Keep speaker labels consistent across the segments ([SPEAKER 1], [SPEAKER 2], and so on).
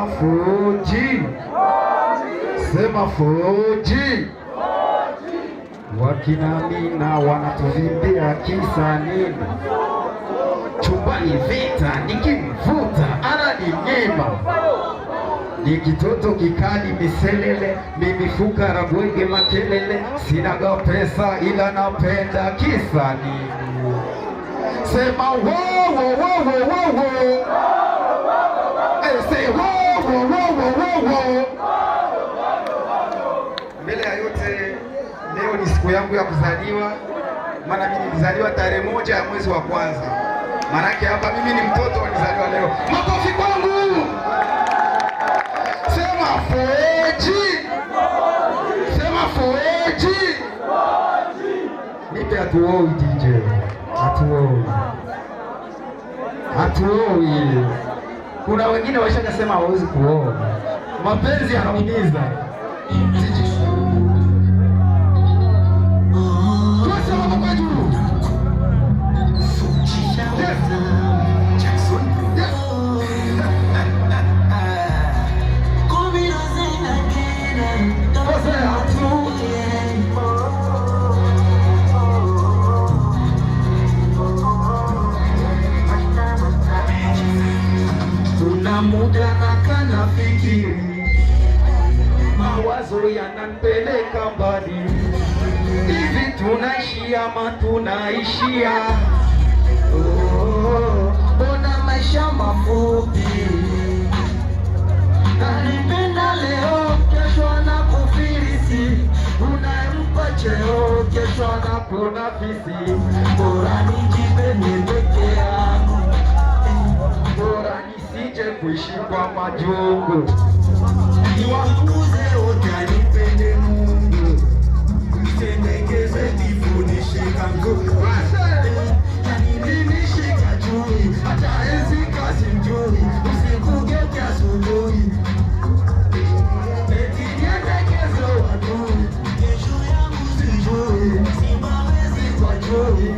[SPEAKER 1] Sema Fuji. Sema Fuji. Wakina Amina wanatuvimbia kisa nini? Chumbani vita, nikimvuta ananinyima. Ni kitoto kikali miselele, mimi fukara bwege makelele, sinaga pesa ila napenda kisa nini? Sema wo wo wo wo wo wo. Say wo wo wo wo wo. Mbele ya yote, leo ni siku yangu ya kuzaliwa, maana mimi nilizaliwa tarehe 1 ya mwezi wa kwanza. Maanake hapa mimi ni mtoto nilizaliwa leo. Makofi kwangu. Sema Fuji. Sema Fuji. Nipe atuoi DJ. Atuoi. Atuoi. Kuna wengine washakasema hawezi kuoa. Mapenzi yanaumiza. Muda nakana fikiri, mawazo yananipeleka mbali. Hivi tunaishi ama tunaishia? Mbona maisha mafupi? Nanipenda leo, kesho anakufirisi. Unampa cheo, kesho anakuna fisi. Bora nijipe niweke yangu, bora nisije kuishi kwa majungu. Niwakuze wote nipende Mungu, nitendekeze nifundishe kangu. Nishika juu, hata enzi kasi mjui, usiku geuke asubuhi. Eti niendekeze wadui, kesho yangu sijui, simawezi kwa jui.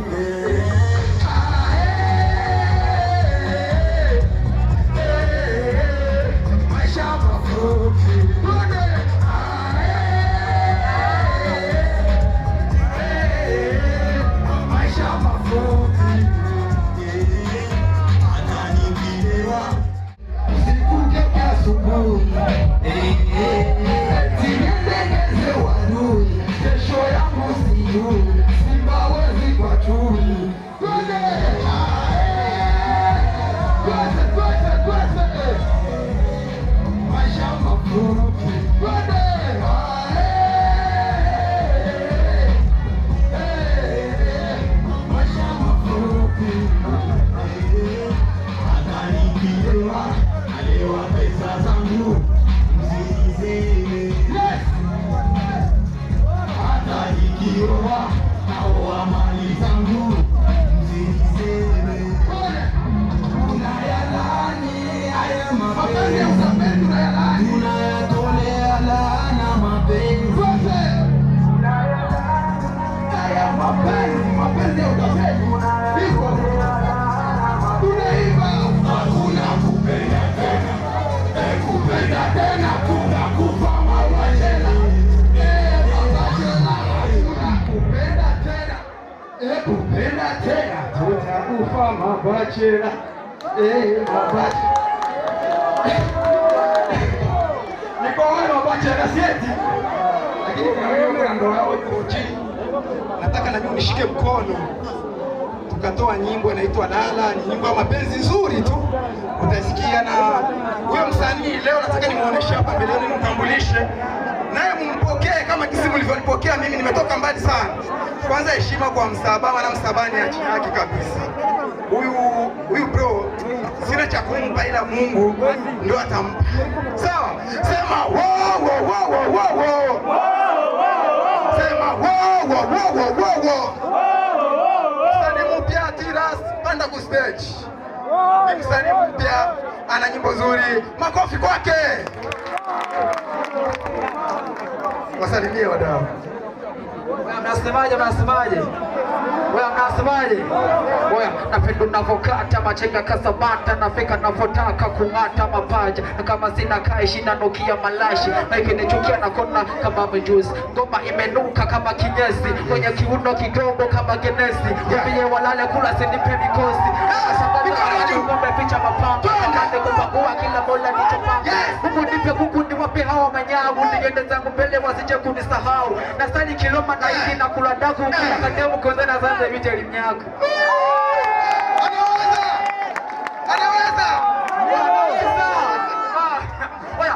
[SPEAKER 1] Kupenda tena tutakufa mabachela. Mabachela. Niko wale mabachela sieti. Lakini kuna wewe ndio wao uko chini. Nataka na mimi nishike mkono. Tukatoa nyimbo inaitwa Lala, ni nyimbo ya mapenzi nzuri tu. Utasikia na huyo msanii leo nataka nimuoneshe hapa mbele yenu, nimtambulishe. Naye mumpokee kama kisi mlivyonipokea mimi, nimetoka mbali sana. Kwanza heshima kwa Msabaa na Msabani ya chini yake kabisa. Huyu bro sina cha kumpa ila Mungu ndio atampa. Sawa? Sema wo wo wo wo wo. Sema wo wo wo wo wo. Msanii mpya Tiras panda ku stage. Ni msanii mpya ana nyimbo nzuri. Makofi kwake. Wasalimie wadau.
[SPEAKER 2] Mnasemaje? Wewe mnasemaje? Wewe napenda unavokata machenga kasabata, nafika navotaka kung'ata mapaja, na kama sina kaishi na nokia malashi, na ikinichukia na kona kama mjuzi. Ngoma imenuka kama kinyesi, kwenye kiuno kidogo kama genesi. Wapie walale kula sinipe mikosi. Ngombe picha mapambo, kande kupakua kila mola nichopanga. Mungu nipe kuku niwape hawa manyagu, niende zangu mbele wasije kunisahau. Na sali kiloma na hili na kula dagu, kila kademu kwanza na zanza vite limnyako. Anaweza! Waya,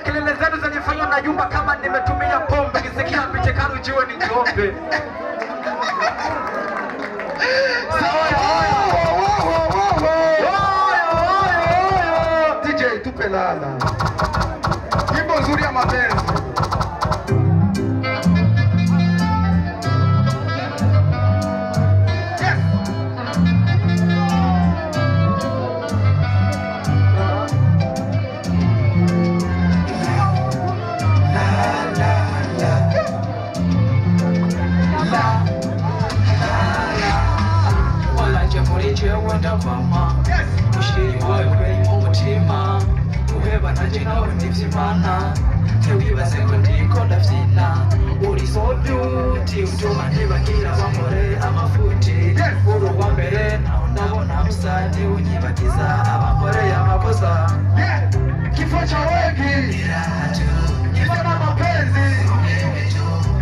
[SPEAKER 2] kelele zetu zanifanya na yumba kama nimetumia pombe, kisikia piche karu jiwe ni jombe.
[SPEAKER 1] Tupe lala. Nyimbo nzuri ya mapenzi. Yes.
[SPEAKER 3] Wala jamhuri wenda mama. Ushiri wawe umutima. Uheba nanje nawe ndivyimana. Tewibaze ko ndiko ndavyina. Uri so beauty utuma ntibagira bamore amafuti. Uru wa mbere naho ndabona musani unyibagiza abamore amakosa.
[SPEAKER 1] Kifo cha wengi. Kifo na mapenzi.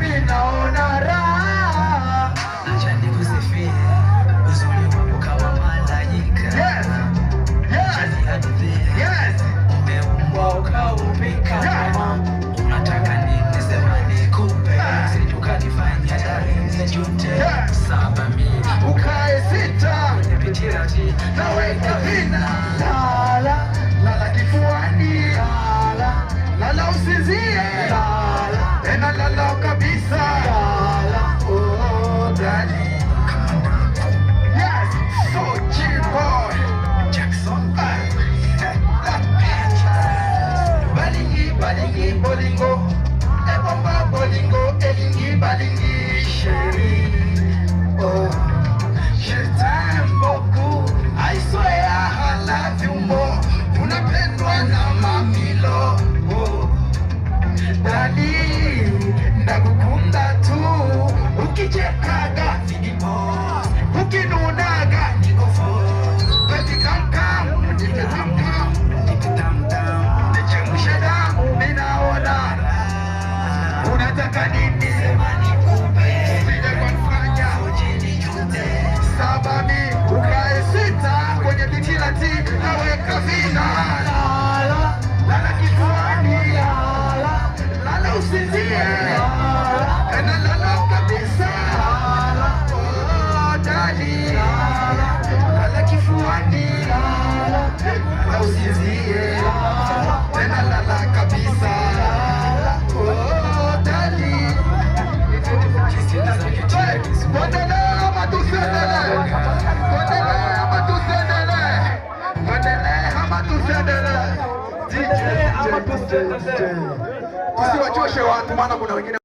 [SPEAKER 1] Ninaona raha.
[SPEAKER 3] Acha nikusifie. Uzuri wako kama malaika.
[SPEAKER 1] Yes. Yes.
[SPEAKER 3] Umeumbwa ukaupika mama. Unataka nini sema nikupe. Sijukanifanya dari nijute. Saba mimi
[SPEAKER 1] Ukae sita.
[SPEAKER 3] Nipitia ti
[SPEAKER 1] Naweka vina. Lala. Lala kifuani. Lala. Lala usizie. Lala. Tena lala kabisa. Lala. Oh, daddy. Yes. So cheap boy. Jackson. Balingi, bolingo. Ebomba, bolingo. Elingi, balingi. Chérie. Oh. Je t'aime beaucoup. I swear I love you more. Unapendwa na mamilo. Oh. Dali, ndakukunda tu. Ukichekaga nilipo. Ukinunaga niko for. Baby come come, nipe tam tam. Nipe tam tam. Nichemshe damu ninaona. Unataka nini? Sema nikupe. Sije kunifanya ujinijute. Saba mi ukae sita kwenye bitilati naweka vina. Lala, lala kifuani. Lala, lala usizie. Ena lala kabisa. Oh, daddy. Lala kifuani. Lala usizie. Ena lala kabisa. Oh, daddy. Tuendelee ama tusiendelee? Tuendelee ama tusiendelee? Tuendelee ama tusiendelee? DJ, tusiwachoshe watu maana kuna wengine